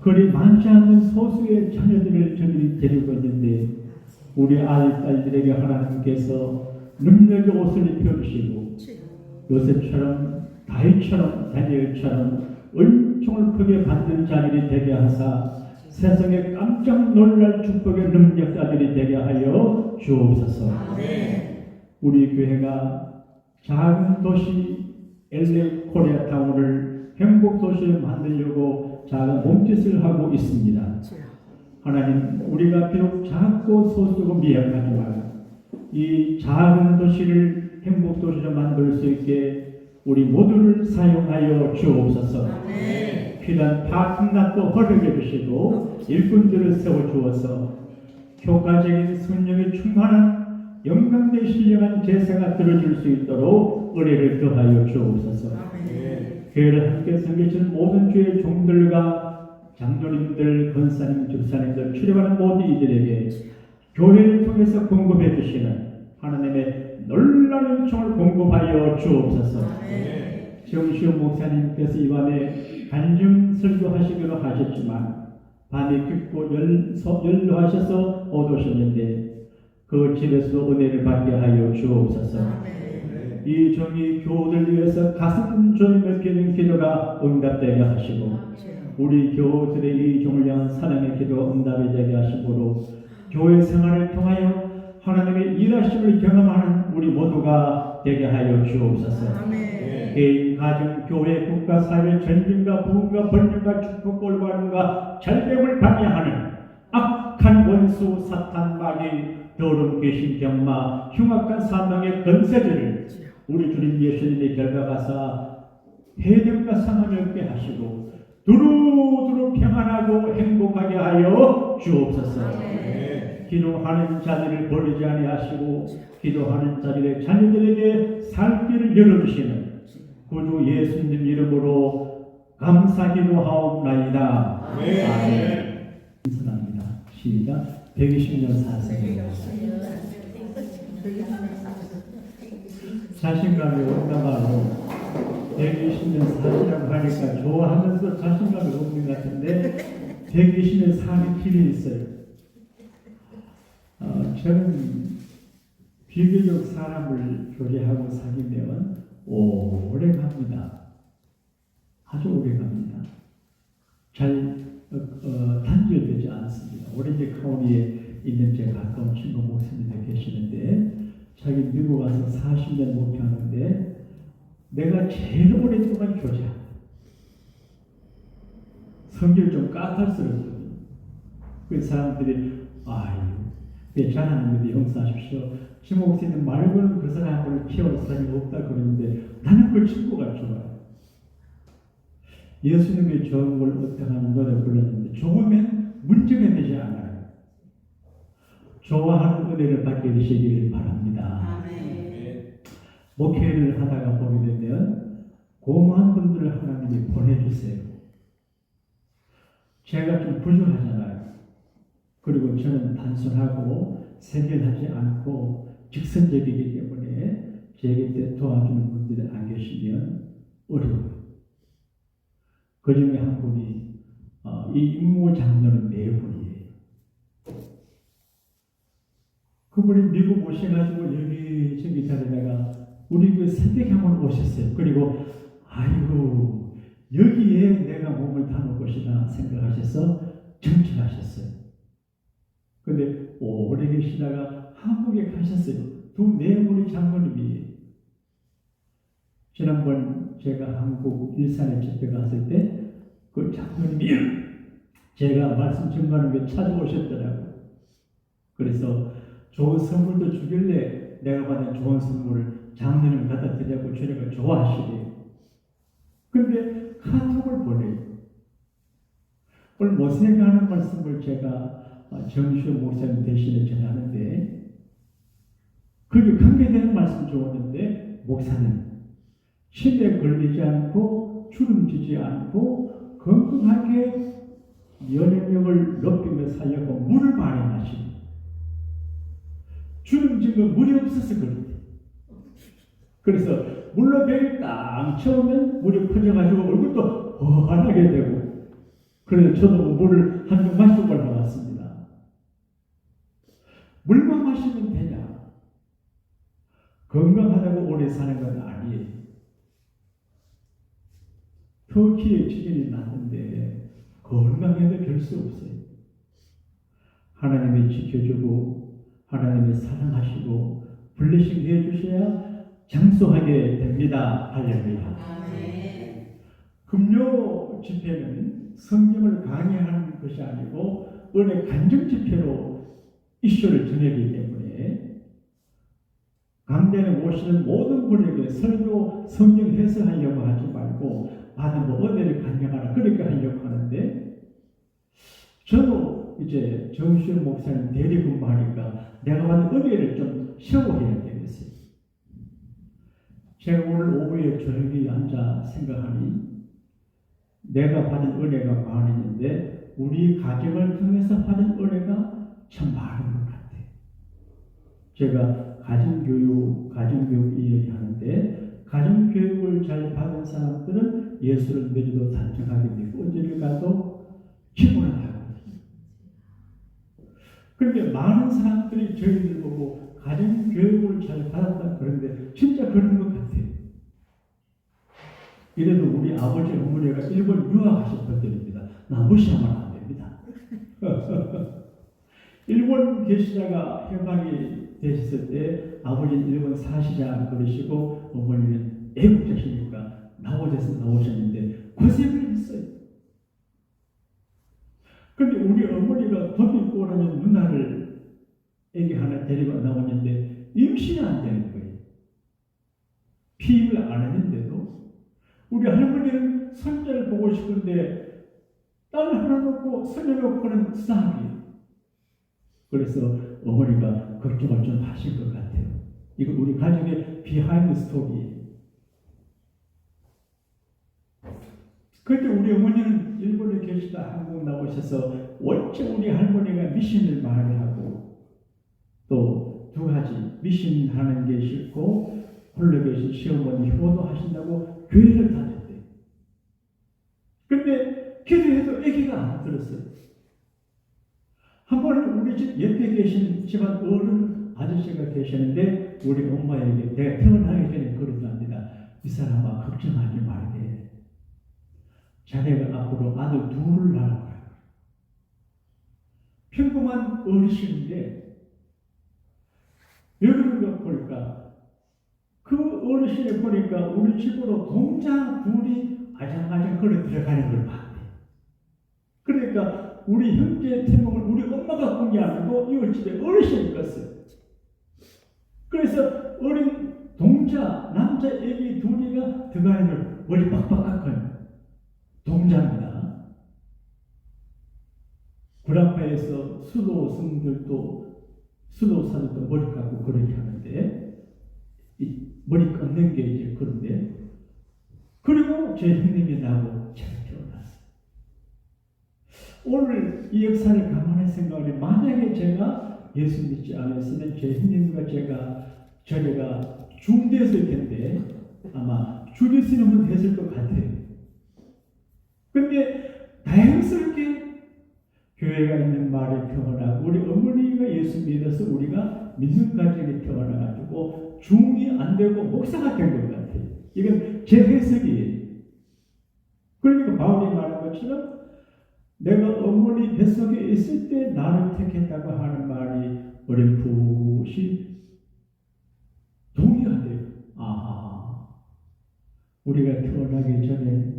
그리 많지 않은 소수의 자녀들을 저들이 데리고 있는데 우리 아이딸들에게 하나님께서 능력의 옷을 입혀주시고 요셉처럼 다윗처럼 다니엘처럼 은총을 크게 받는 자들이 되게 하사 세상에 깜짝 놀랄 축복의 능력자들이 되게 하여 주옵소서. 우리 교회가 작은 도시 LA 코리아타운을 행복도시로 만들려고 작은 몸짓을 하고 있습니다. 하나님, 우리가 비록 작고 소수고 미약하지만 이 작은 도시를 행복도시로 만들 수 있게 우리 모두를 사용하여 주옵소서. 필요한 파킹락도 허락해 주시고 일꾼들을 세워주어서 효과적인 성령의 충만한 영광된 신령한 제사가 들어줄 수 있도록 은혜를 더하여 주옵소서. 교회를 함께 섬기시는 모든 주의 종들과 장로님들, 권사님, 집사님들, 출입하는 모든 이들에게 교회를 통해서 공급해 주시는 하나님의 놀라운 은총을 공급하여 주옵소서. 정시호 목사님께서 이 밤에 간증 설교하시기로 하셨지만 밤이 깊고 연로하셔서 못 오셨는데 그 집에서 은혜를 받게 하여 주옵소서. 이 종이 교우들 위해서 가슴 조임을 피는 기도가 응답되게 하시고 우리 교우들의 이 종을 향한 사랑의 기도가 응답이 되게 하시므로 교회 생활을 통하여 하나님의 일하심을 경험하는 우리 모두가 되게 하여 주옵소서. 개인, 가정, 교회, 국가, 사회, 전쟁과 부흥과 번영과 축복, 올바름과 절벽을 방해하는 악한 원수, 사탄, 마귀, 더러운 귀신, 병마, 흉악한 사망의 권세들을 우리 주님 예수님의 결과가사 해됨과 상함이 없게 하시고 두루두루 평안하고 행복하게 하여 주옵소서. 기도하는 자들을 버리지 아니하시고 기도하는 자들의 자녀들에게 살 길을 열어주시는 구주 예수님 이름으로 감사 기도하옵나이다. 아멘. 인사합니다. 시작. 120년 사세요. 자신감이 온다마로 120년 사시라고 하니까 좋아하면서 자신감이 없는 것 같은데 120년 사는 길이 있어요. 저는 비교적 사람을 교제하고 사귀면 오래 갑니다. 아주 오래 갑니다. 잘 단절되지 않습니다. 오렌지 카운티에 있는 제 가까운 친구 목사님이 계시는데 자기 미국 와서 40년 목회하는데 내가 제일 오랫동안 교제합니다. 성질 좀 까탈스럽거든요. 그 사람들이 괜찮았는데 용서하십시오. 지 목사님 말고는 그 사람을 키워서 사람이 없다 그러는데 나는 그 친구가 좋아요. 예수님의 좋은 걸 어떠한 노래 불렀는데 좋으면 문제가 되지 않아요. 좋아하는 은혜를 받게 되시기를 바랍니다. 목회를 하다가 보게 되면 고마운 분들을 하나님이 보내주세요. 제가 좀 부족하잖아요. 그리고 저는 단순하고 세밀하지 않고 직선적이기 때문에 제게 도와주는 분들이 안 계시면 어려워요. 그 중에 한 분이 이 임무 장로는 네 분이에요. 그분이 미국 오셔가지고 여기저기 다니다가 우리 교회 새벽에 한번 오셨어요. 그리고 아이고 여기에 내가 몸을 담을 것이다 생각하셔서 정치하셨어요. 근데 오래 계시다가 한국에 가셨어요. 네 분이 장로님이에요. 지난번 제가 한국 일산에 집회 갔을 때 그 장로님이 제가 말씀 전하는 게 찾아오셨더라고요. 그래서 좋은 선물도 주길래 내가 받은 좋은 선물을 장로님 갖다 드리고 주님을 좋아하시래요. 근데 카톡을 보내요. 오늘 못 생각하는 말씀을 제가 정시호 목사님 대신에 전하는데 그게 관계되는 말씀 좋았는데 목사님 침에 걸리지 않고 주름지지 않고 건강하게 면역력을 높이며 살려고 물을 많이 마시고 주름지면 물이 없어서 그래요. 그래서 물로 배를 딱 채우면 물이 퍼져가지고 얼굴도 환하게 되고 그래서 저도 물을 한 병 마시고 올라왔습니다. 물만 마시면 되냐? 건강하다고 오래 사는 건 아니에요. 터키에 지진이 났는데 건강해도 별 수 없어요. 하나님이 지켜주고 하나님이 사랑하시고 블레싱 해주셔야 장수하게 됩니다. 할렐루야. 금요 집회는 성경을 강의하는 것이 아니고 은혜 간증 집회로 이슈를 정하기 때문에 강단에 오시는 모든 분에게 설교 성경 해석하려고 하지 말고 받은 은혜를 간증하라 그렇게 하려고 하는데, 저도 이제 정수영 목사님 대리 근무하니까 내가 받은 은혜를 좀 쉐어해야 되겠어요. 제가 오늘 오후에 조용히 앉아 생각하니 내가 받은 은혜가 많은데 우리 가정을 통해서 받은 은혜가 참 많은 것 같아요. 제가 가정교육 이야기하는데 가정교육을 잘 받은 사람들은 예수를 믿어도 단정하게 믿고 어디를 가도 기분을 하거든요. 그런데 많은 사람들이 저희들 보고 가정교육을 잘 받았다 그런데 진짜 그런 것 같아요. 이래도 우리 아버지 어머니가 일본 유학하신 분들입니다. 나 무시하면 안 됩니다. 일본 계시다가 해방이 되셨을 때 아버지는 일본 사시자 그러시고 어머니는 애국자시니까 나오셔서 나오셨는데 고생을 했어요. 그런데 우리 어머니가 법이 꼬라는 누나를 애기 하나 데리고 나오는데 임신이 안 되는 거예요. 피임을 안 했는데도 우리 할머니는 손자를 보고 싶은데 딸 하나 놓고 손녀 놓고는 싸움이에요. 그래서 어머니가 걱정을 좀 하신 것 같아요. 이거 우리 가족의 비하인드 스토리예요. 그때 우리 어머니는 일본에 계시다 한국 나오셔서 원체 우리 할머니가 미션을 많이 하고 또 두 가지 미션 하는 게 싫고 홀로 계신 시어머니 효도하신다고 교회를 다녔대요. 근데 기도해도 아기가 안 들었어요. 한 번 우리 집 옆에 계신 집안 어른 아저씨가 계셨는데 우리 엄마에게 내가 태어나기 전에 그러답니다. 이 사람아 걱정하지 말게. 자네가 앞으로 아들 둘을 낳을 거야. 평범한 어르신인데 여기를 보니까 그 어르신을 보니까 우리 집으로 동자 둘이 아장아장 걸어 들어가는 걸 봤대. 그러니까 우리 형제 태몽을 우리 엄마가 꾼 게 아니고 이웃집에 어르신이 꿨어요. 그래서 어린 동자 남자 애기 둘이가 들어가는 걸 머리 빡빡한 동자입니다. 구라파에서 수도사들도 머리 깎고 그렇게 하는데 이 머리 깎는 게 이제 그런데, 그리고 제 형님이 나하고 제가 태어났어요. 오늘 이 역사를 가만히 생각하면 만약에 제가 예수 믿지 않았으면 제 형님과 저희가 중대했을 텐데 아마 주기스님은 했을 것 같아요. 그런데 다행스럽게 교회가 있는 마을에 태어나고 우리 어머니가 예수 믿어서 우리가 믿는 가정에 태어나가지고 중이 안 되고 목사가 된 것 같아요. 이건 제 해석이에요. 그러니까 바울이 말한 것처럼 내가 어머니 뱃속에 있을 때 나를 택했다고 하는 말이 어렴풋이 동의가 돼요. 아하, 우리가 태어나기 전에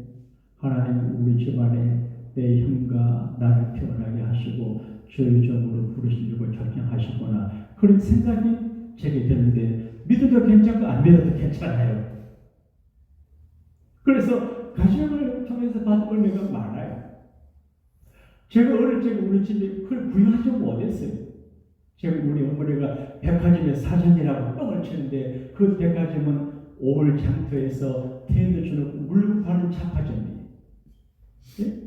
하나님 우리 집안에 내 형과 나를 태어나게 하시고 주의 종으로 부르시려고 결정하시구나, 그런 생각이 제게 드는데 믿어도 괜찮고 안 믿어도 괜찮아요. 그래서 가정을 통해서 받은 은혜가 많아요. 제가 어릴 적에 우리 집에 그걸 구현하지 못했어요. 제가 우리 어머니가 백화점의 사장이라고 뻥을 치는데 그 백화점은 올 장터에서 텐트 주는 물건 파는 잡화점이에요. 네?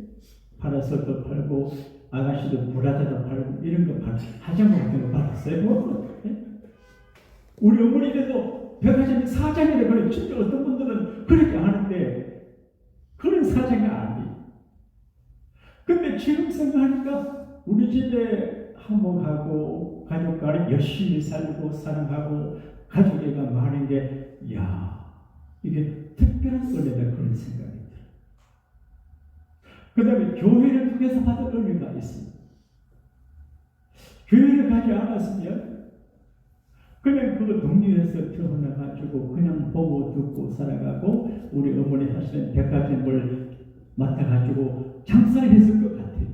파라솔도 팔고 아가씨도 브라자도 팔고 이런 거 팔고 화장품 같은 거 팔았어요. 네? 우리 어머니께도 백화점의 사장이라고 그래요. 진짜 어떤 분들은 그렇게 하는데 그런 사장이 아니에요. 근데 그런데 지금 생각하니까 우리 집에 화목하고 가족과 열심히 살고 사랑하고 가족애가 많은 게, 이야, 이게 특별한 은혜다, 그런 생각이 들어요. 그 다음에 교회를 통해서 받은 은혜가 있습니다. 교회를 가지 않았으면 그냥 그 동네에서 태어나가지고 그냥 보고 듣고 살아가고 우리 어머니 하시는 백화점을 맡아가지고 장사를 했을 것 같아요.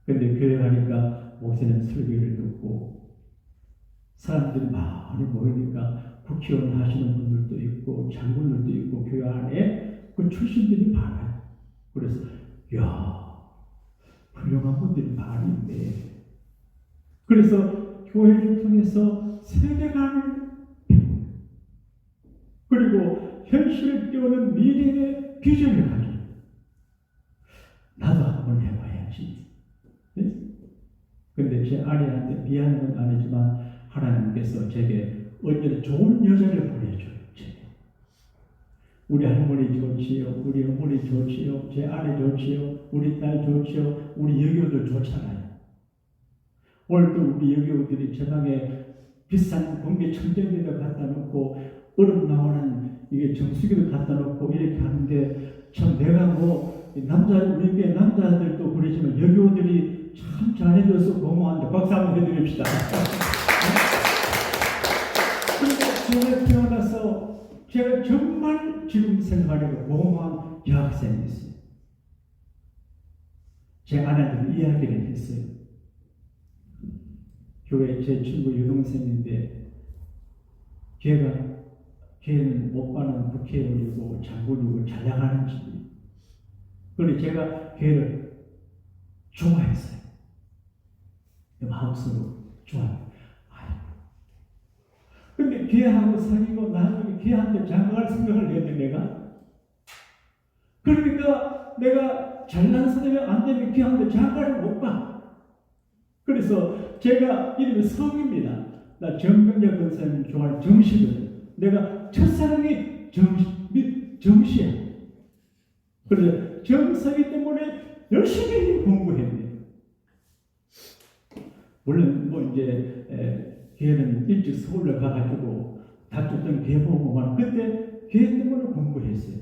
근데 교회 가니까 목사님 설교를 듣고 사람들이 많이 모이니까 국회의원 하시는 분들도 있고 장군들도 있고 교회 안에 그 출신들이 많아요. 그래서 이야, 훌륭한 분들이 많이 있네. 그래서 교회를 통해서 세계관을 배우고 그리고 현실을 띄우는 미래의 비전을 가지고 나도 한번 해봐야지. 네? 근데 제 아내한테 미안한 건 아니지만 하나님께서 제게 언제나 좋은 여자를 보내줘요. 제게. 우리 할머니 좋지요, 우리 어머니 좋지요, 제 아내 좋지요, 우리 딸 좋지요, 우리 여교들 좋잖아요. 오늘도 우리 여교우들이 제 방에 비싼 공기 청정기도 갖다 놓고 얼음 나오는 이게 정수기도 갖다 놓고 이렇게 하는데, 참 내가 뭐 우리 교회 남자들도 그러지만 여교우들이 참 잘해줘서 고마운데 박수 한번 해드립시다. 그리고 제가 태어나서 제가 정말 지금 생각하려고 고마운 여학생이 있어요. 제 아내들 이야기를 했어요. 교회 제 친구 여동생인데 걔는 오빠는 국회의원이고 장군이고 잘 나가는 집이. 그래서 제가 걔를 좋아했어요. 마음속으로 좋아해요. 근데 걔하고 사귀고 나중에 걔한테 장가갈 생각을 했는데 내가. 그러니까 내가 잘난 사람이 안 되면 걔한테 장가를 못 가. 그래서 제가 이름이 성입니다. 나 정병재 권사님 좋아하는 정씨거든. 내가 첫사랑이 정씨야. 그래서 정서기 때문에 열심히 공부했네. 물론 뭐 이제 걔는 일찍 서울로 가가지고 다쳤던 걔 보고 막 그때 걔 때문에 공부했어요.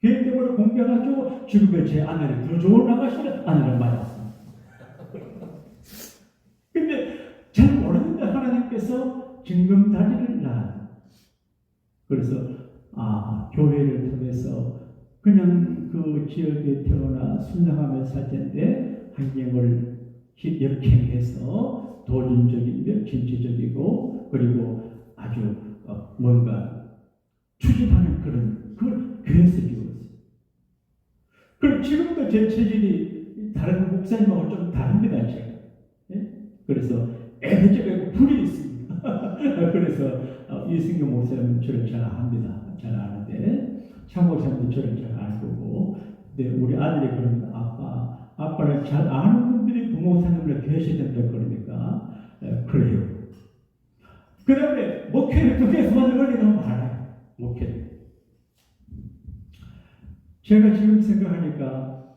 걔 때문에 공부해가지고 지금의 제 아내를 더 좋은 아가씨를 아내를 맞았어요. 근데 잘 모르는데 하나님께서 징검다리를 낳아. 그래서 교회를 통해서 그냥 그 지역에 태어나 순장하며 살 텐데 환경을 역행해서 도전적이며 진취적이고 그리고 아주 뭔가 추진하는 그걸 교회에서 배웠어요. 그럼 지금도 제 체질이 다른 목사님하고 좀 다릅니다. 제가. 그래서 애매적이고 불이 있습니다. 그래서 이승경 목사님은 저를 잘 압니다. 잘 아는데 참 목사님도 저를 잘 알고. 근데 우리 아들이 그러면 아빠를 잘 아는 분들이 부목사님을 계셔야 된다 그러니까 그래요. 그 다음에 목회를 통해서 받는 은혜가 많아요. 목회. 제가 지금 생각하니까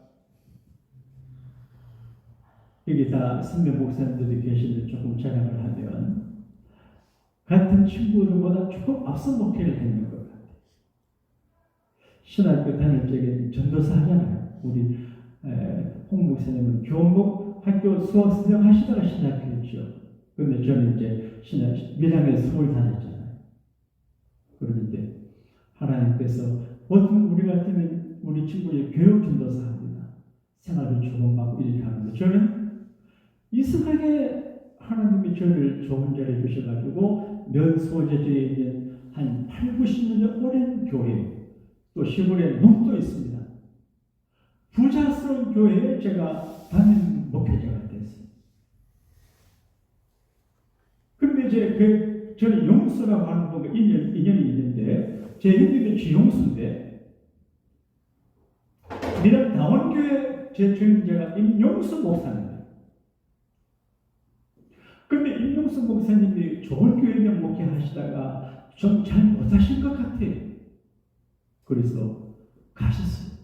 여기 다 선배 목사님들이 계시는데 조금 자랑을 하면 같은 친구들보다 조금 앞서 목회를 했는 것 같아요. 신학교 다닐 적에 전도사 하잖아요. 우리 홍 목사님은 교목 학교 수학선생 하시다가 신학했죠. 그런데 저는 이제 밀양에 서울 다녔잖아요. 그런데 하나님께서 보통 우리 같으면 우리 친구들이 교육 전도사 합니다. 생활비 조금 받고 이렇게 하는데 저는 이상하게 하나님이 저를 좋은 자리에 주셔가지고 면소재지에 있는 한 8, 90년 오랜 교회 또 시골에 농도 있습니다. 부자스러운 교회에 제가 담임 목회자가 됐어요. 그런데 이제 저는 용수라고 하는 분과 인연이 있는데 제 이름이 지용수인데 미란 당원교회 제 주임자가 임용수 목사입니다. 그런데 임용수 목사님이 좋은 교회에 목회하시다가 좀 잘 못하신 것 같아요. 그래서 가셨어요.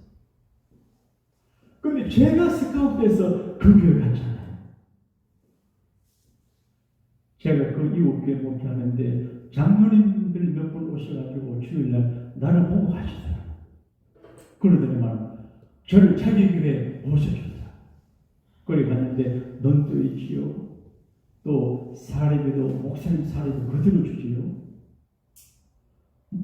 제가 스카우트에서 그 교회 갔잖아요. 제가 그 이웃 교회 목회하는데 장로님들 몇 분 오셔가지고 주일날 나를 보고 가시더라고요. 그러더니만 저를 자기 교회에 모셔줬다. 거기 갔는데 넌 또 있지요. 또 사례비도 목사님 사례도 그대로 주지요.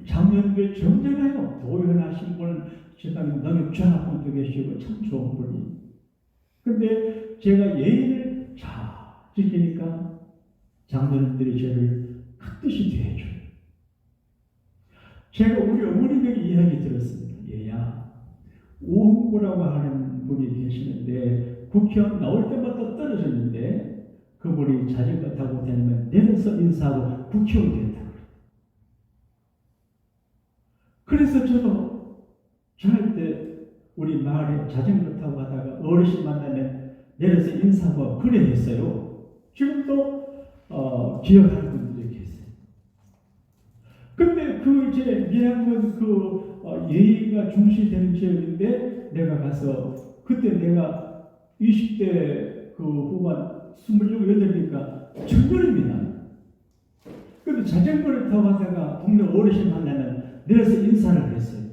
작년에 정정해요. 도연하신 분, 세상에 너무 전화분도 계시고 참 좋은 분이. 근데 제가 예의를 잘 지키니까 장로님들이 저를 큰 뜻이 대해줘요. 제가 우리 어머님에게 이야기 들었습니다. 얘야, 오홍구라고 하는 분이 계시는데 국회의원 나올 때마다 떨어졌는데 그분이 자전거 타고 다니면 내려서 인사하고 국회의원 된다. 그래서 저도 저할 때 우리 마을에 자전거 타고 가다가 어르신 만나면 내려서 인사하고 그래 했어요. 지금도 기억하는 분들이 계세요. 근데 그 이제 미양은 예의가 중시되는 지역인데 내가 가서 그때 내가 20대 그 후반 27, 8이니까 청년입니다. 근데 자전거를 타고 가다가 동네 어르신 만나면 내려서 인사를 했어요.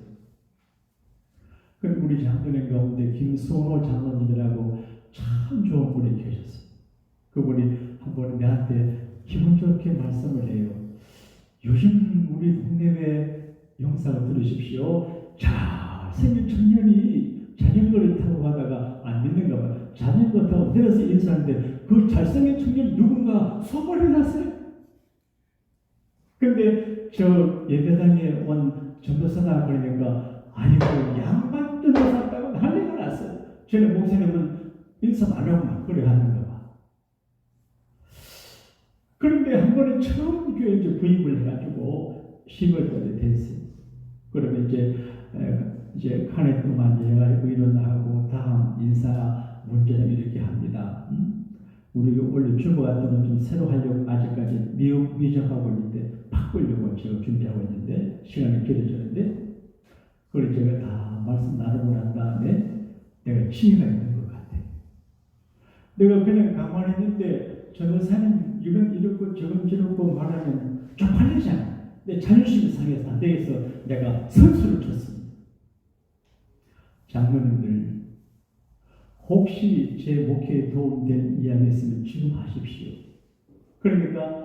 그럼 우리 장로님 가운데 김수호 장로님이라고 참 좋은 분이 계셨어요. 그분이 한 번 내한테 기분 좋게 말씀을 해요. 요즘 우리 동네에 영상을 들으십시오. 잘생긴 청년이 자전거를 타고 가다가 안 믿는가 봐요. 자전거 타고 내려서 인사하는데 그 잘생긴 청년이 누군가 소문이 났어요. 근데 저 예배당에 온 전도사나 그러니까 아이고 양반 전도사다고 난리가 났어요. 저는 목사님은 인사 안 하고 막 그래 하는가 봐. 그런데 한 번에 처음 교회 이제 부임을 해가지고 10월달에 됐어요. 그러면 이제 한 해 동안 해가지고 일어나고 다음 인사 문제점 이렇게 합니다. 우리가 원래 주보 같은 건 좀 새로 하려고 아직까지 미정하고 있는데 바꾸려고 제가 준비하고 있는데 시간이 길어졌는데 그걸 제가 다 말씀 나누고 난 다음에 내가 지혜가 있는 것 같아. 내가 그냥 가만히 있는데 전도사님 이건 이렇고 저건 저렇고 말하면 쪽팔리잖아. 내 자존심이 상해서 안 되겠어. 내가 선수를 쳤습니다. 장로님들 혹시 제 목회에 도움된 이야기 있으면 지금 하십시오. 그러니까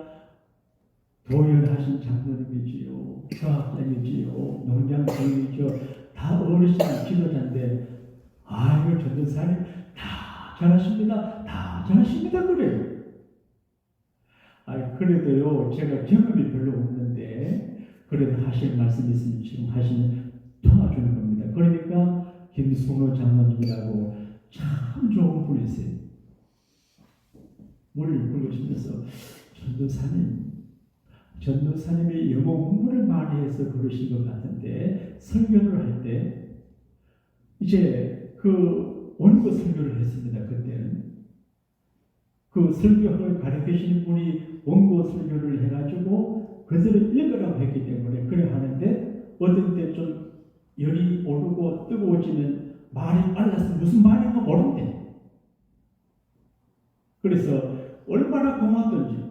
도연하신 장로님이지요, 교학장이지요, 농장장이지요, 다 어르신 지도자인데 아이고 전도사님 다 잘하십니다. 다 잘하십니다. 그래요. 그래도요 제가 경험이 별로 없는데 그래도 하실 말씀 있으면 지금 하시면 도와주는 겁니다. 그러니까 김순호 장로님이라고 참 좋은 분이세요. 머리를 굴리시면서 전도사님이 영어 공부를 많이 해서 그러신 것 같은데 설교를 할 때 이제 그 원고 설교를 했습니다. 그때는 그 설교를 가르치시는 분이 원고 설교를 해가지고 그대로 읽으라고 했기 때문에 그래 하는데 어떤 때 좀 열이 오르고 뜨거워지면 말이 빨라서 무슨 말인가 모른대. 그래서 얼마나 고맙던지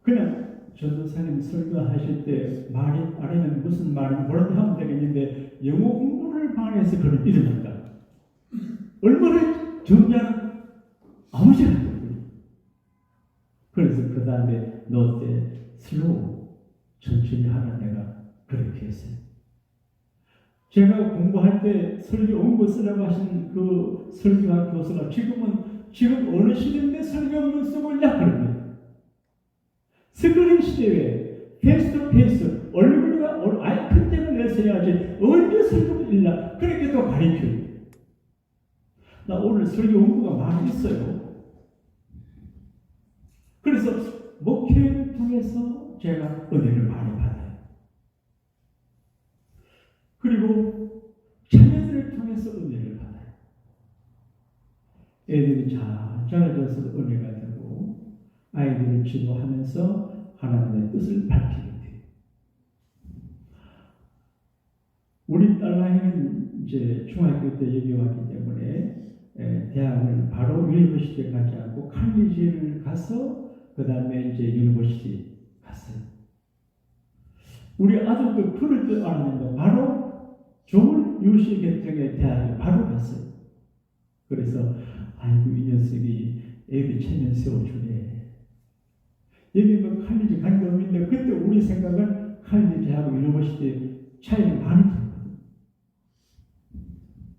그냥 전도사님 설교하실 때 말이 빠르면 무슨 말인지 모른다 하면 되겠는데 영어 공부를 많이 해서 그런 일입니다. 얼마나 정리하는 아무 시간 없거든요. 그래서 그 다음에 너 때 슬로우 천천히 하는 내가 그렇게 했어요. 제가 공부할 때 설교 원고 쓰라고 하신 그 설교학 교수가 지금 어느 시대인데 설교문을 쓰고 있냐 그럽니다. 스크린 시대에 페이스 투 페이스 얼굴과 아이 컨택을 내서 해야지 언제 설교를 읽나 그렇게 또 가르쳐요. 나 오늘 설교 원고가 많이 있어요. 그래서 목회를 통해서 제가 은혜를 많이 받아요. 그리고 자녀들을 통해서 은혜를 받아요. 애들이 잘 자라져서 은혜가 되고 아이들을 지도하면서 하나님의 뜻을 밝히게 돼요. 우리 딸아이는 이제 중학교 때 여기 왔기 때문에 대학을 바로 유니버시티에 가지 않고 칼리지를 가서 그 다음에 이제 유니버시티 갔어요. 우리 아들도 그럴 줄 알았는데 바로 좋은 유시 계통의 대학에 바로 갔어요. 그래서 아이고 이 녀석이 애비 체면 세워주네. 여기 뭐 칼리지 간 놈인데 그때 우리 생각은 칼리지하고 유니버시티 차이는 많이 들거든요.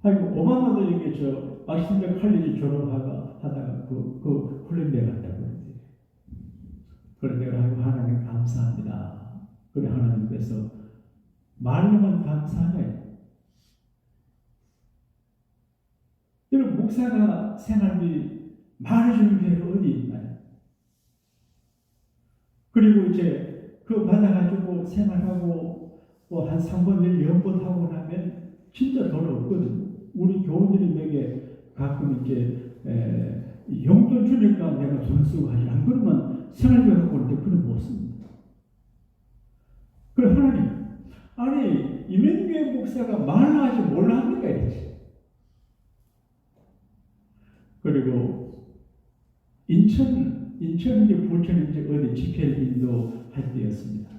아이고 오바마도 여기 저 아시는데 칼리지 졸업하다가 그 홀랜드에 갔다고 그러는데 그래 내가 아이고 하나님 감사합니다. 그래 하나님께서 말로만 감사하네. 여러분 목사가 생활비 많아지는 게 어디 있나요? 그리고 이제 그 받아가지고 생활하고 뭐 한 3번 1 연번 하고 나면 진짜 돈 없거든요. 우리 교우들이 내게 가끔 이제 용돈 주니까 내가 돈 쓰고 하지 안 그러면 생활비 갖고 올 때 그런 못 씁니다. 그래 하나님 아니 이민규의 목사가 말하지 뭘로 합니까 이랬지. 그리고 인천인지 부천인지 어디 집회인도 할 때였습니다.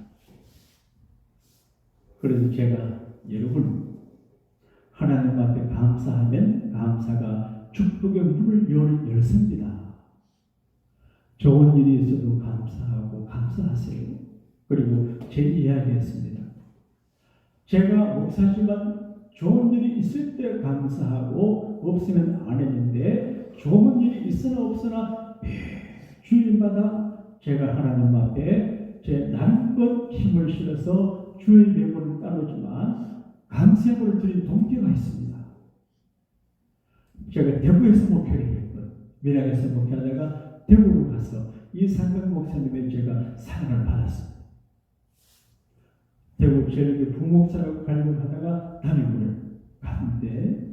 그래서 제가 여러분 하나님 앞에 감사하면 감사가 축복의 문을 여는 열쇠입니다. 좋은 일이 있어도 감사하고 감사하세요. 그리고 제 이야기했습니다. 제가 목사지만 좋은 일이 있을 때 감사하고 없으면 안 했는데 좋은 일이 있으나 없으나 주일마다 제가 하나님 앞에 제 남껏 힘을 실어서 주일 예물을 따르지만 감사를 드린 동기가 있습니다. 제가 대구에서 목회를 했거든요. 밀양에서 목회하다가 대구로 가서 이상경 목사님의 제가 사랑을 받았습니다. 대구 제일교 부목사라고 가려고 하다가 담임을 갔는데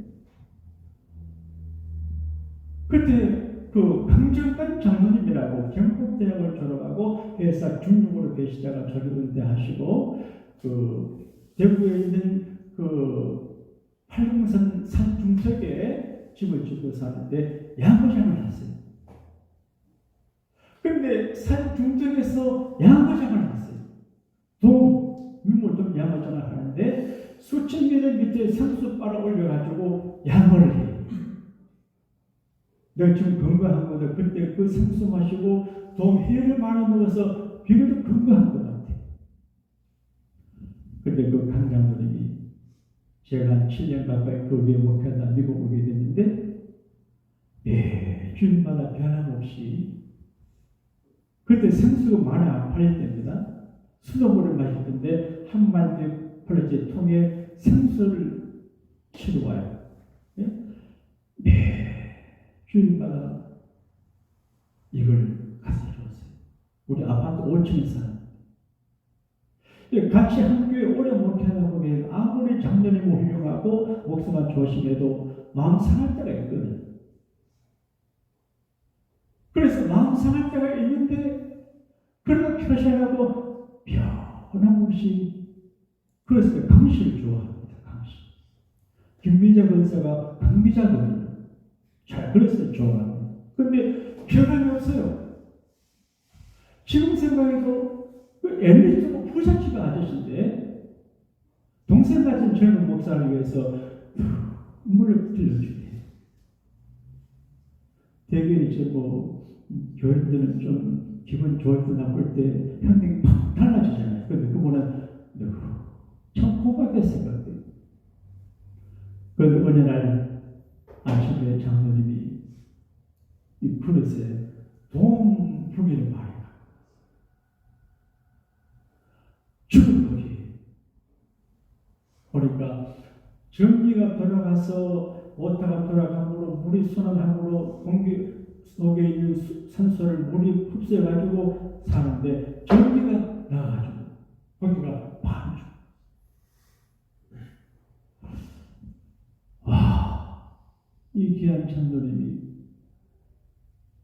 그때 그 강정관 장로님이라고 경북대학을 졸업하고 회사 중용으로 계시다가 저기 은퇴하시고 그 대구에 있는 그 팔공산 산 중턱에 집을 짓고 사는데 양어장을 했어요. 그런데 산 중턱에서 양어장을 했어요. 유물도 양어장을 하는데 수천 미터 밑에 상수 빨아 올려가지고 양어를 해요. 내가 지금 건강한 거다. 그때 그 생수 마시고 해를 많이 먹어서 비교적 건강한 것 같아. 근데 그 강장로님이 제가 한 7년 가까이 그 위에 목회하다 미국 오게 됐는데 주일마다 변함없이 그때 생수가 많이 안 팔릴 때입니다. 수돗물을 마시던데 한 마디 플라스틱 통에 생수를 치러 와요. 주일마다 이걸 가서 줬어요. 우리 아파트 5층에 사는. 같이 한 교회 오래 목회하다 보면 아무리 장로님이 훌륭하고 목사가 조심해도 마음 상할 때가 있거든. 그래서 마음 상할 때가 있는데 그러다 표시하고 변함없이 그래서 강씨를 좋아합니다. 강씨. 김미자 권사가 강미자거든요. 잘 그래서 좋아합니다. 그런데 변함이 없어요. 지금 생각해도 그 엘리트 부잣집 아저씨인데 동생 같은 젊은 목사를 위해서 물을 들려주네. 되게 이제 교인들은 좀 기분 좋을 때 나쁠 때 현명이 팍 달라지잖아요. 그런데 그분은 참 고박했을 것 같아요. 그런데 어느 날 아침에 장로님이 이 그릇에 동북이를 말해요. 죽은 거기. 그러니까 전기가 돌아가서 오타가 돌아가므로 물이 순환함으로 공기 속에 있는 산소를 물이 흡수해가지고 사는데 전기가 나가가지고 거기가 반죽. 와, 이 귀한 장로님이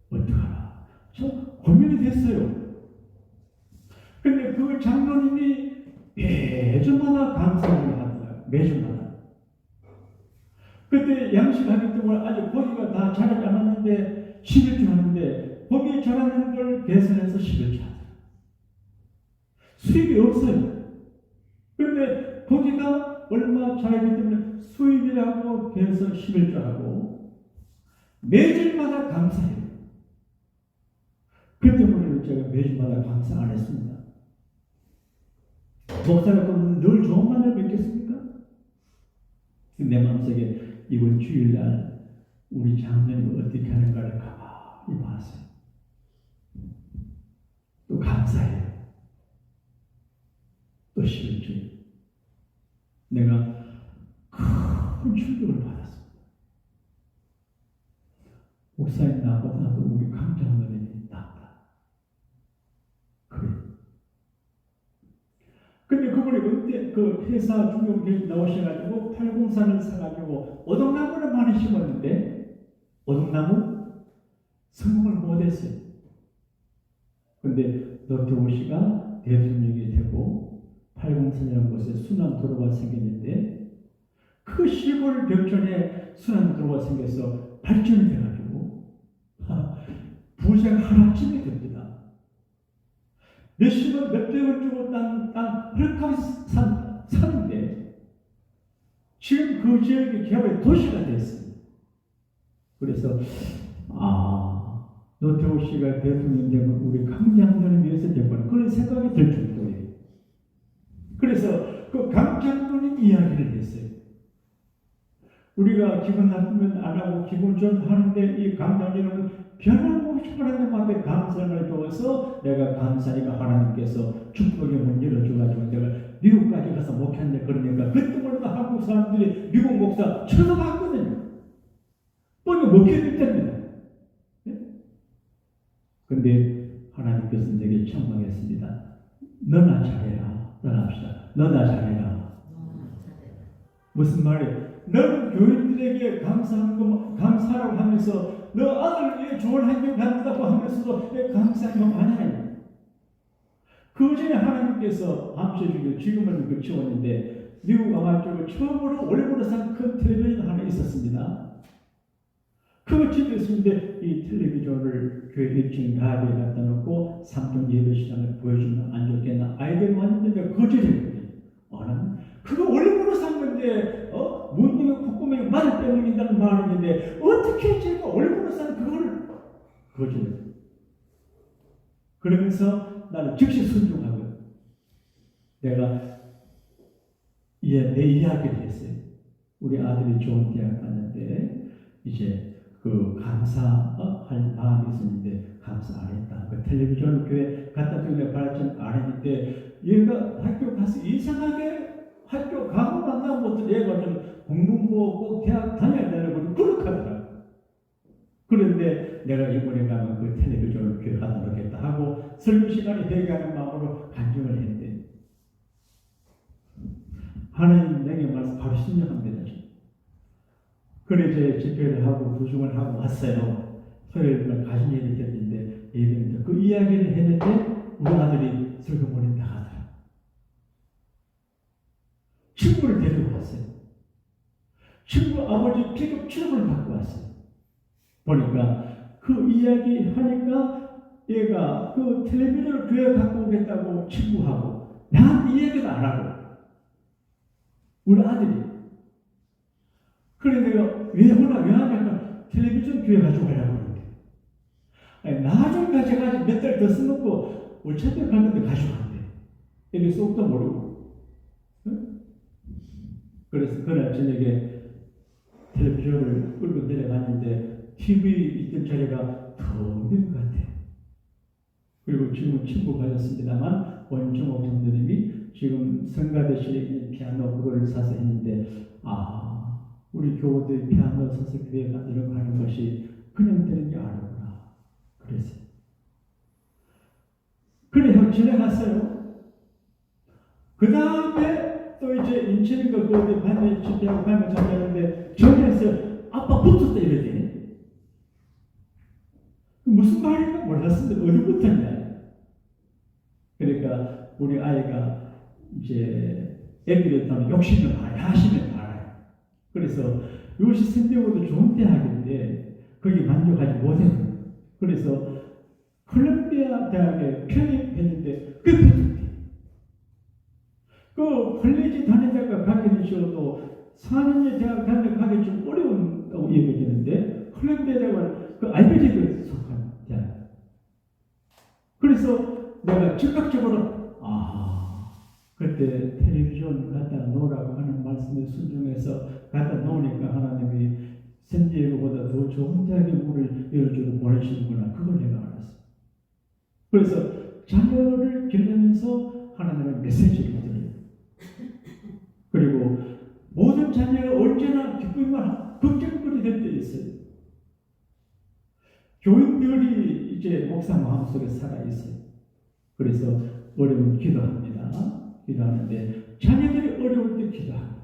어떡하나 참 고민이 됐어요. 근데 그 장로님이 매주마다 감사를 하더라고요. 매주마다. 그때 양식하기 때문에 아직 고기가 다 자라지 않았는데 11주 하는데 고기 자라는 걸 계산해서 11주 하더라. 수입이 없어요. 그런데 고기가 얼마 자라기 때문에 수입이라고 해서 11주 하고 매주마다 감사해요. 그 때문에 제가 매주마다 감사 안 했습니다. 목사가 늘 좋은만을 뵙겠습니까? 내 마음속에 이번 주일날 우리 장로님이 어떻게 하는가를 가만히 봤어요. 또 감사해요. 또 11주 내가 큰 충격을 받았습니다. 목사님 나보다도 우리 강장로님이 낫다. 그래. 근데 그분이 그때 그 회사 중용교육 나오셔가지고 팔공산을 사가지고 오동나무를 많이 심었는데 오동나무 성공을 못했어요. 근데 노태우 씨가 대통령이 되고 팔공산이라는 곳에 순환도로가 생겼는데 그 시골 벽천에 순환도로가 생겨서 발전이 돼가지고 부자가 하나쯤이 됩니다. 몇십원, 몇백원 주고 땅 헐값 사는데 지금 그 지역이 개발의 도시가 됐어요. 그래서 노태우 씨가 대통령 되면 우리 강장로를 위해서 됐구나 그런 생각이 들 정도예요. 그래서 그 강장로님 이야기를 했어요. 우리가 기분 나쁘면 안 하고 기분 좀 하는데 이 강장로님은 변함없이 하나님 앞에 감사를 줘서 내가 감사니까 하나님께서 축복의 문 열어줘가지고 내가 미국까지 가서 목회했는데 그러니까 그때부터 한국 사람들이 미국 목사 쳐다봤거든요. 뻔히 목회될 때입니다. 근데 하나님께서 내게 청망했습니다. 너나 잘해라. 떠납시다. 너나 잘해라. 무슨 말이에요? 너는 교인들에게 감사라고 하면서 너 아들을 위해 좋은 환경 갖는다고 하면서도 왜 감사하면 안 해요? 그 전에 하나님께서 암시해주기로 지금은 그치웠는데 미국 아마추어 처음으로 올리브로 산 큰 텔레비전 하나 있었습니다. 그거 집에 있었는데 이 텔레비전을 교회 1층 가게에 갖다 놓고 3등 예배시장을 보여주면 안 좋겠나 아이들 왔는데 거절했거든요. 그거 올리브로 산 건데 문둥이 콧구멍에 말을 빼먹는다는 말인데 어떻게 제가 올리브로 산 그거를 거절해요. 그러면서 나는 즉시 순종하고요. 내가 내 이야기를 했어요. 우리 아들이 좋은 대학 갔는데 이제 그 감사할 마음이 있었는데 감사 안 했다. 그 텔레비전 교회 갖다 두고 발전 안 했는데 얘가 학교 가서 이상하게 학교 가고 난 다음부터 얘가 좀 공부뭐 꼭 대학 다녀야 되는 그렇게 하더라고요. 그런데 내가 이번에 가면 그 텔레비전을 교회 갖다 놓겠다 하고 설교 시간에 회개하는 마음으로 간증을 했는데 하나님 내게 말씀 바로 신령합니다. 그래 이제 집회를 하고 부중을 하고 왔어요. 토요일날 가신 예를 드렸는데 예배인데 그 이야기를 했는데 우리 아들이 설교 보낸다 하더라. 친구를 데리고 왔어요. 친구 아버지 픽업 트럭을 갖고 왔어요. 보니까 그 이야기 하니까 얘가 그 텔레비전을 교회 갖고 오겠다고 친구하고 나한테 이야기도 안 하고 우리 아들이 그래 내가 왜 하냐면 텔레비전 교회 가져가려고 그러는데 나중에 가져가지 몇 달 더 써놓고 어차피 갔는데 가져간대. 이게 쏙도 모르고. 응? 그래서 그날 저녁에 텔레비전을 끌고 내려갔는데 TV 있던 자리가 텅 빈 것 같아요. 그리고 지금 친구 가졌습니다만 원종옥 장로님이 지금 성가대실에 있는 피아노 그거를 사서 했는데 우리 교우들 피아노 서서 교회 가도록 하는 것이 그냥 되는 게 아니구나. 그래서 그래요. 지나갔어요. 그 다음에 또 이제 인천인가 그 어디 반에 집회하고 반에 잠자는데 전에서 아빠 붙었다 이러더니 무슨 말인가 몰랐는데 어디 붙었냐. 그러니까 우리 아이가 이제 애들이 있다면 욕심을 많이 하시면 알아요. 그래서 이것이 선대보다 좋은 대학인데 거기 만족하지 못했어요. 그래서 콜롬비아 대학에 편입했는데 그게 붙었대. 그 콜레지 다니다가 가게 되셔도 4년제 대학 가기 좀 어려운다고 얘기했는데 콜롬비아 대학은 그 아이비리그에 속한 대학. 그래서 내가 즉각적으로 그때 텔레비전 갖다 놓으라고 하는 말씀에 순종해서 갖다 놓으니까 하나님이 샌디에고보다 더 좋은 대학에 문을 열어주고 보내시는구나. 그걸 내가 알았어. 그래서 자녀를 기르면서 하나님의 메시지를 드려요. 그리고 모든 자녀가 언제나 기쁨과 걱정거리 될 때 있어요. 교인들이 이제 목사 마음속에 살아있어요. 그래서 어려운 기도합니다. 기도하는데 자녀들이 어려울 때 기도합니다.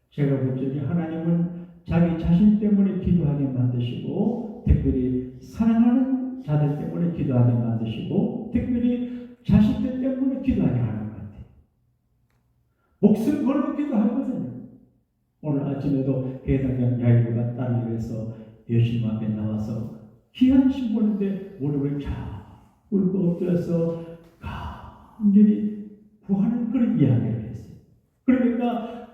제가 볼 적에 하나님은 자기 자신 때문에 기도하게 만드시고 특별히 사랑하는 자들 때문에 기도하게 만드시고 특별히 자식들 때문에 기도하게 하는 것 같아요. 목숨 걸고 기도하거든요. 오늘 아침에도 해당장 야이가 딸을 위해서 예수님 앞에 나와서 귀한 신부인데 무릎을 쫙 꿇고 엎드려서 간절히 구하는 그런 이야기를 했어요. 그러니까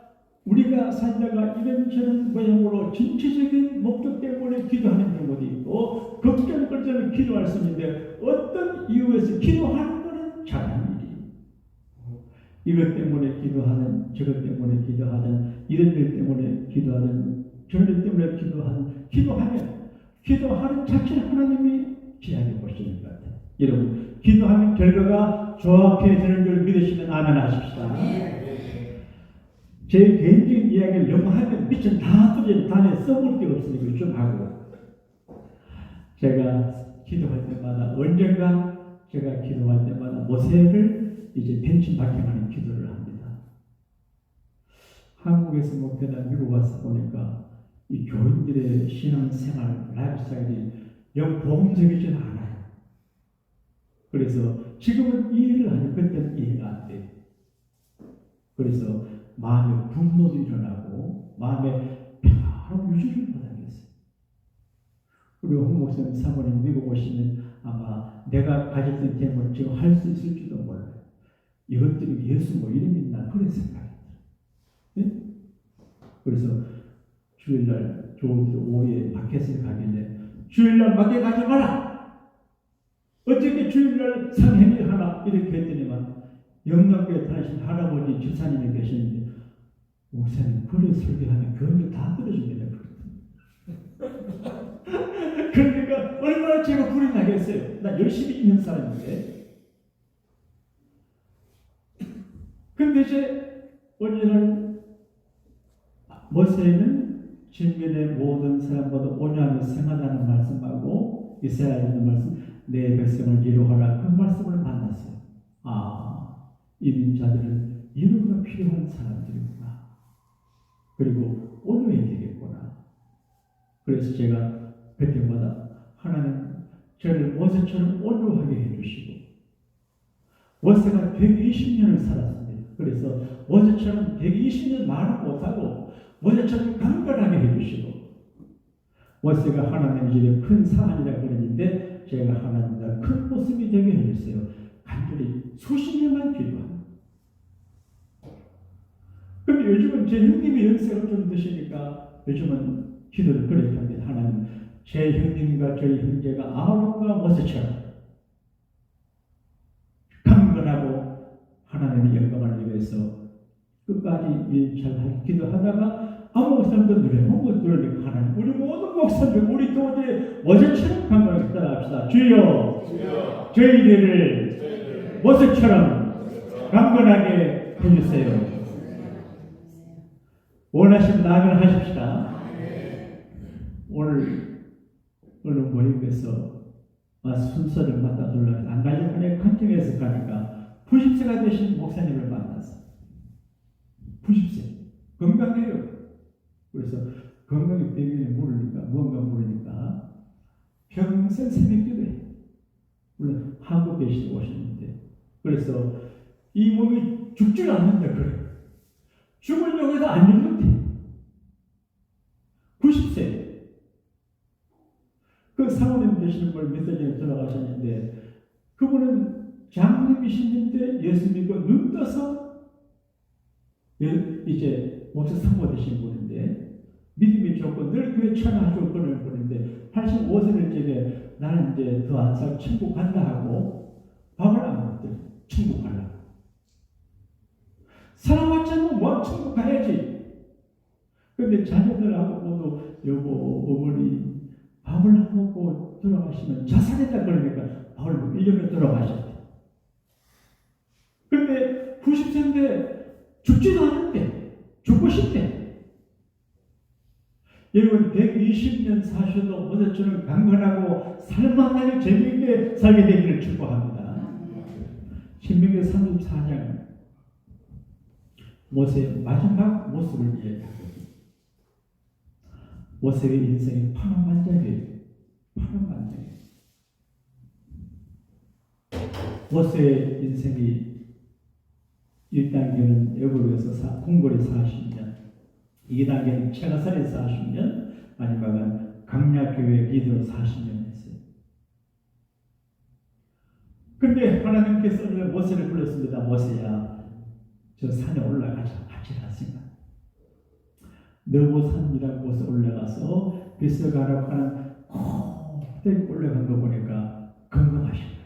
우리가 살다가 이런저런 모양으로 전체적인 목적 때문에 기도하는 경우도 있고 걱정 기도할 수 있는데 어떤 이유에서 기도하는 것은 잘하는 일이에요. 이것 때문에 기도하는, 저것 때문에 기도하는, 이런 일 때문에 기도하는, 저런 일 때문에 기도하면 기도하는 자체를 하나님이 지향해 보시는 것 같아요. 여러분, 기도하는 결과가 좋게 되는 줄 믿으시면 아멘 하십시다. 제 개인적인 이야기를 너무 하면 미천 다 뚫린 단에 써볼 게 없으니까 좀 하고, 제가 기도할 때마다 언젠가 제가 기도할 때마다 모세를 이제 벤치마킹하는 기도를 합니다. 한국에서 목회나 미국 와서 보니까 이 교인들의 신앙생활, 라이프 스타일이 영 복음적이지 않아요. 그래서 지금은 이해를 하죠. 그때는 이해가 안 돼요. 그래서 마음에 분노도 일어나고 마음에 평화로운 유지를 못하겠어요. 우리 홍 목사님 사모님 미국 오시면 아마 내가 가졌던 tem을 지금 할 수 있을지도 몰라요. 이것들이 예수 뭐 이름 있나 그런 생각이 들어요. 네? 그래서 주일날 교우들이 오후에 마켓을 가길래 주일날 마켓 가지 마라! 어떻게 주일날 상행일 하나 이렇게 했더니만 영남교회 다니신 할아버지 집사님이 계시는데 목사님 그래 설교하면 그런 다 떨어집니다. 그러니까 얼마나 제가 불이 나겠어요. 나 열심히 있는 사람인데. 근데 이제 오늘은 모세는 진면의 모든 사람보다 온유함이 생하다는 말씀하고 이스라엘에 있는 말씀 내 백성을 이루어라 그 말씀을 만났어요. 이민자들은 이루가 필요한 사람들이구나. 그리고 온유해야 되겠구나. 그래서 제가 그때마다 하나님 저를 모세처럼 온유하게 해주시고 모세가 120년을 살았습니다. 그래서 모세처럼 120년 말을 못하고 모세처럼 강건하게 해주시고 모세가 하나님 집에 큰 사안이라고 그랬는데 제가 하나님과 큰 모습이 되게 해주세요. 간절히 수십 년만 기도합니다. 근데 요즘은 제 형님이 연세가 좀 드시니까 요즘은 기도를 그렇게 합니다. 하나님, 제 형님과 저희 형제가 아론과 모세처럼 강건하고 하나님의 영광을 위해서 끝까지 일 잘 기도하다가 아무 사람도 노래 한번 들으니까 하나님, 우리 모든 목사들, 우리 교우들이 모세처럼 강건하게 따라합시다. 주여, 저희들을 모세처럼 강건하게 해주세요. 원하시면 나아가 하십시다. 오늘 모임에서 순서를 맡아주려고 안 가려고 하니 컨팅에서 가니까 90세가 되신 목사님을 만났어. 90세. 건강해요. 그래서 건강이 되기는 모르니까 뭔가 모르니까 평생 새벽기도해요. 물론 한국 계시고 오셨는데 그래서 이 몸이 죽질 않는다 그래요. 죽으려고 해서 안 죽는데 90세. 그 사모님 되시는 분 몇 달 전에 돌아가셨는데 그분은 장님이시는데 예수 믿고 눈 떠서 이제 목사 사모 되신 분인데 믿음이 좋고 늘 교회 찬양하고 그러는 분인데 85세를 적에 나는 이제 더 안 살고 천국 간다 하고 밥을 안 먹더니 천국 가려고. 살아왔잖아. 뭐 천국 가야지. 그런데 자녀들하고 모두 여보 어머니 밥을 안 먹고 돌아가시면 자살했다 그러니까 밥을 먹고 1년에 돌아가셨대. 그런데 90세인데 죽지도 않는데 죽고 싶대. 여러분 120년 사셔도 모두처럼 강건하고 살만하게 재미있게 살게 되기를 축복합니다. 신명기 34장 모세의 마지막 모습을 이야기합니다. 모세의 인생이 파란만장이에요. 파란만장이에요. 모세의 인생이 1단계는 애굽에서 궁궐에 40년, 2단계는 체가살에 40년, 마지막은 강약교회 리더로 40년 했어요. 근데 하나님께서 모세를 불렀습니다. 모세야, 저 산에 올라가자. 같이 갔습니다. 너보산이라는 곳에 올라가서 비서가라고 하는 꼭대기 올라간 거 보니까 건강하십니다.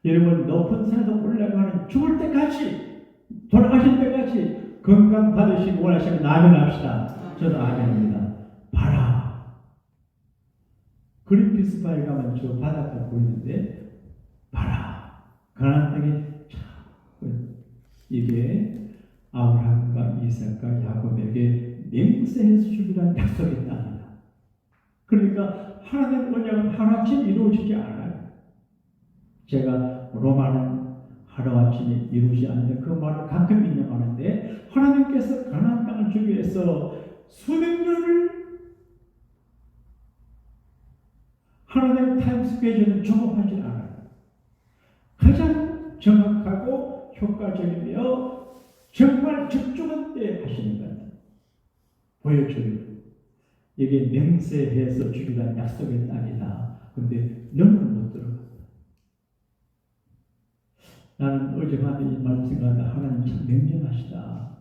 여러분 높은 산에도 올라가는 죽을 때까지 돌아가실 때까지 건강 받으시기 원하시면 아멘합시다. 저도 아멘입니다. 봐라. 그린피스 바에 가면 저 바닷가 보이는데 봐라. 가나안 땅에 이게 아브라함과 이삭과 야곱에게 맹세해서 주기란 약속의 땅이다. 그러니까 하나님의 언약은 하루아침에 이루어지지 않아요. 제가 로마는 하루아침에 이루어지지 않는데 그 말을 가끔 인용하는데 하나님께서 가나안 땅을 주기 위해서 수백 년을 하나님의 타임 스케줄은 종합하지 않아요. 가장 정확하고 효과적이며 정말 적중한 때에 하시는 거예요. 보여줘요. 이게 맹세해서 주기란 약속의 땅이다. 근데 너는 못 들어가. 나는 어젯밤에 이 말씀 생각하다 하나님 참 냉정하시다.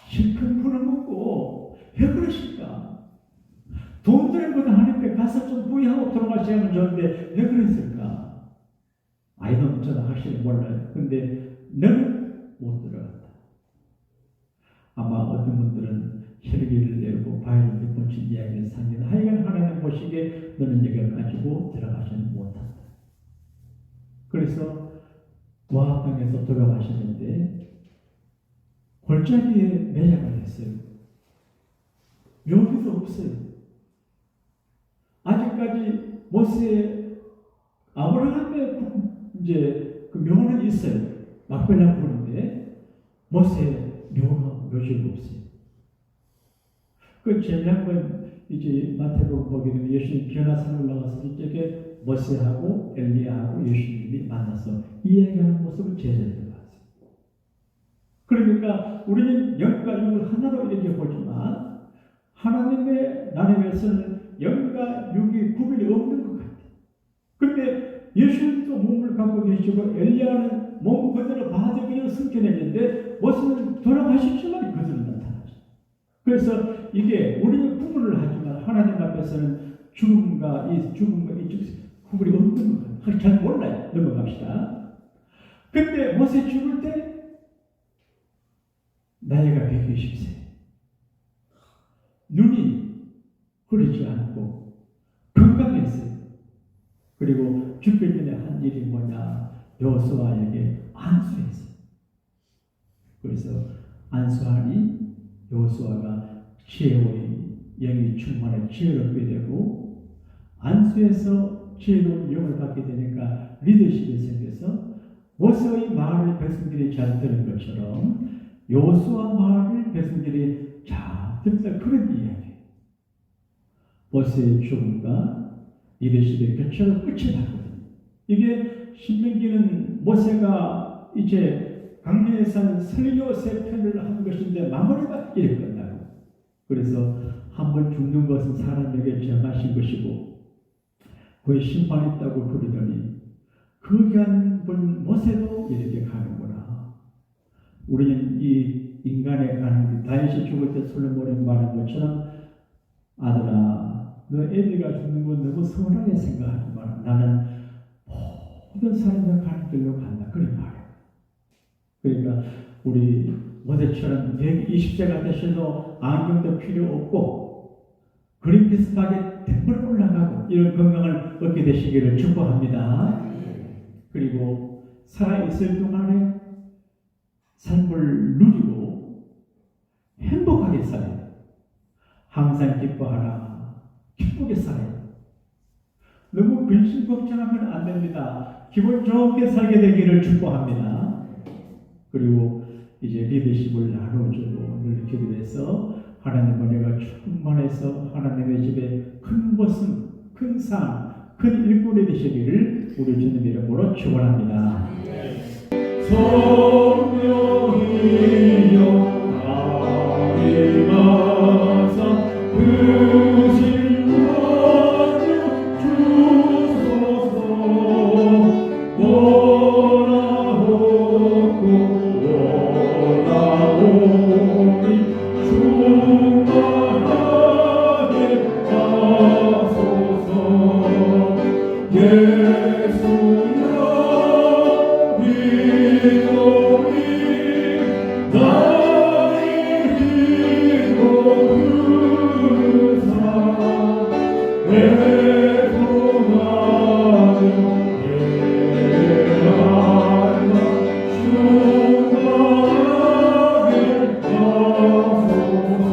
실컷 풀어먹고 왜 그러실까? 돈 드는 것도 하나님께 가서 좀 부여하고 돌아가시면 좋은데 왜 그랬을까? 아이는 저도 확실히 몰라요. 근데 너는 못 들어간다. 아마 어떤 분들은 혈기를 내고 바위를 몇 번씩 이야기를 상기는 하여간 하나님 보시기에 너는 여기를 가지고 들어가지는 못한다. 그래서 모압 땅에서 돌아가셨는데 골짜기에 매장을 했어요. 묘기도 없어요. 아직까지 모세의 아브라함의 이제 그 묘는 있어요. 막벨라 부르는데 모세의 묘지가 없어요. 그 재미난 건 이제 마태복음 보게 되면 예수님 변화산 올라가서 이쪽에 모세하고 엘리야하고 예수님이 만나서 이야기하는 모습을 제자들이 봤어요. 그러니까 우리는 영과 육을 하나로 이렇게 보지만 하나님의 나라에서는 영과 육이 구별이 없는 것 같아요. 그런데 예수님도 몸을 갖고 계시고 엘리야는 몸 그대로 바다에 그냥 승천했는데 모세는 돌아가셨지만 그대로 나타나죠. 그래서 이게 우리는 구분을 하지만 하나님 앞에서는 죽음과 이 구분이 없는 거예요. 잘 몰라요. 넘어갑시다. 근데 모세 죽을 때 나이가 120세. 눈이 흐리지 않고 건강했어요. 그리고 죽기 전에 한 일이 뭐냐? 여호수아에게 안수했어요. 그래서 안수하니 여호수아가 지혜의 영이 충만한 지혜를 얻게 되고 안수에서 지혜로운 영을 받게 되니까 리더십이 생겨서 모세의 말을 백성들이 잘 들은 것처럼 여호수아 말을 백성들이 잘 듣다 그런 이야기. 모세의 죽음과 리더십의 교체로 끝이 나거든요. 이게 신명기는 모세가 이제 강내산 설교 세 편을 한 것인데 마무리가 이렇게 끝나고 그래서 한 번 죽는 것은 사람에게 정하신 것이고 그의 심판이 있다고 그러더니 그 귀한 분 모세도 이렇게 가는구나. 우리는 이 인간의 가는 길, 다윗이 죽을 때 솔로몬이 말한 것처럼 아들아, 너 애비가 죽는 건 너무 서운하게 생각하지 마라. 나는 모든 사람들 가는 길로 간다. 그래 말이야. 그러니까 우리 모세처럼 120세가 되셔도 안경도 필요 없고 그림 비슷하게 temp을 올라가고 이런 건강을 얻게 되시기를 축복합니다. 그리고 살아있을 동안에 삶을 누리고 행복하게 살아요. 항상 기뻐하라. 기쁘게 살아요. 너무 근심 걱정하면 안 됩니다. 기분 좋게 살게 되기를 축복합니다. 그리고 이제 리더십을 나눠주고 늘 기도해서 하나님 은혜가 충만해서 하나님의 집에 큰 것은 큰 상, 큰 일꾼이 되시기를 우리 주님 이름으로 축원합니다. 성령이여 나의 마사 그 신랑을 주소서. 원하옵니 충만하게 하소서. 예수여 믿노니 나의 기도르사 애통하는 예배하나 충만하게 하소서.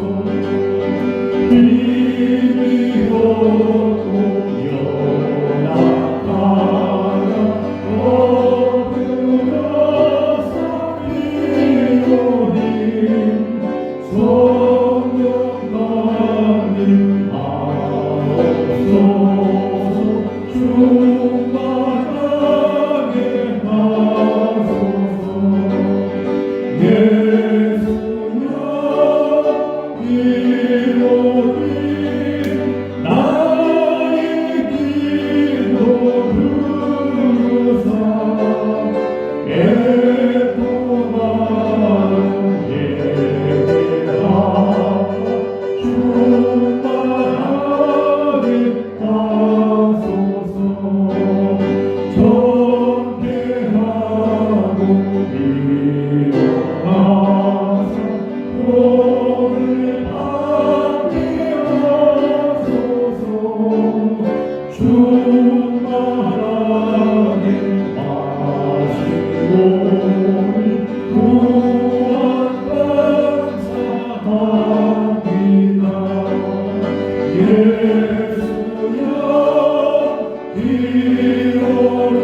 힘이 없고 연약하나 엎드려서 비로니 성령 나님 하옵소서. 충만하게 하소서. 예수여 믿노니 나의 기도 들으사 애통하는 예배하나 충만하게 하소서. 정죄하고 일어나사 오늘 받게 하소서. 충만하게 하시오니 또한 감사합니다. 예수여 이로라